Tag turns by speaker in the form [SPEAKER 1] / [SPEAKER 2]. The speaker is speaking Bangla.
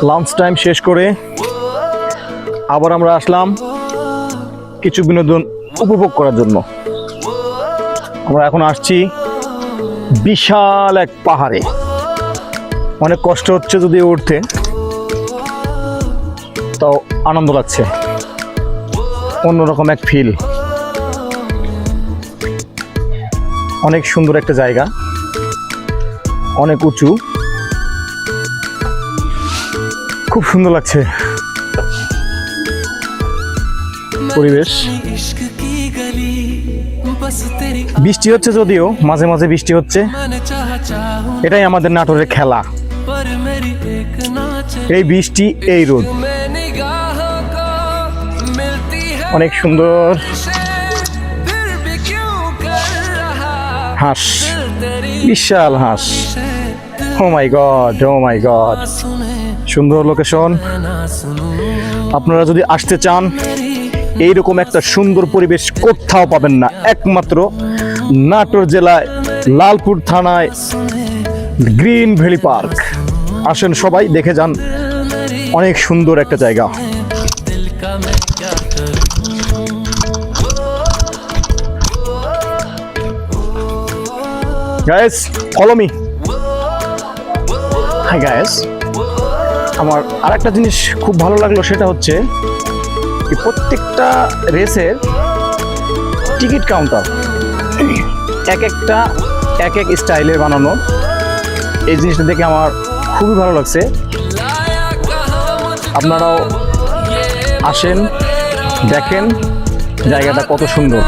[SPEAKER 1] লাঞ্চ টাইম শেষ করে আবার আমরা আসলাম কিছু বিনোদন উপভোগ করার জন্য। আমরা এখন আসছি বিশাল এক পাহাড়ে। অনেক কষ্ট হচ্ছে যদি উঠতে, তাও আনন্দ লাগছে, অন্যরকম এক ফিল। অনেক সুন্দর একটা জায়গা, অনেক উঁচু, খুব সুন্দর লাগছে পরিবেশ। বৃষ্টি হচ্ছে, যদিও মাঝে মাঝে বৃষ্টি হচ্ছে, এটাই আমাদের নাটোরের খেলা। এই বৃষ্টি, এই রোদ, অনেক সুন্দর। হাঁস, বিশাল হাঁস, ও মাই গড, ও মাই গড, সুন্দর লোকেশন। আপনারা যদি আসতে চান, এইরকম একটা সুন্দর পরিবেশ কোথাও পাবেন না, একমাত্র নাটোর জেলায় লালপুর থানায় গ্রিন ভ্যালি পার্ক। আসেন সবাই, দেখে যান, অনেক সুন্দর একটা জায়গা। Guys, follow me. Hi guys, আমার আরেকটা জিনিস খুব ভালো লাগলো, সেটা হচ্ছে প্রত্যেকটা রেসের টিকিট কাউন্টার এক এক স্টাইলে বানানো। এই জিনিসটা দেখে আমার খুবই ভালো লাগছে। আপনারাও আসেন, দেখেন জায়গাটা কত সুন্দর।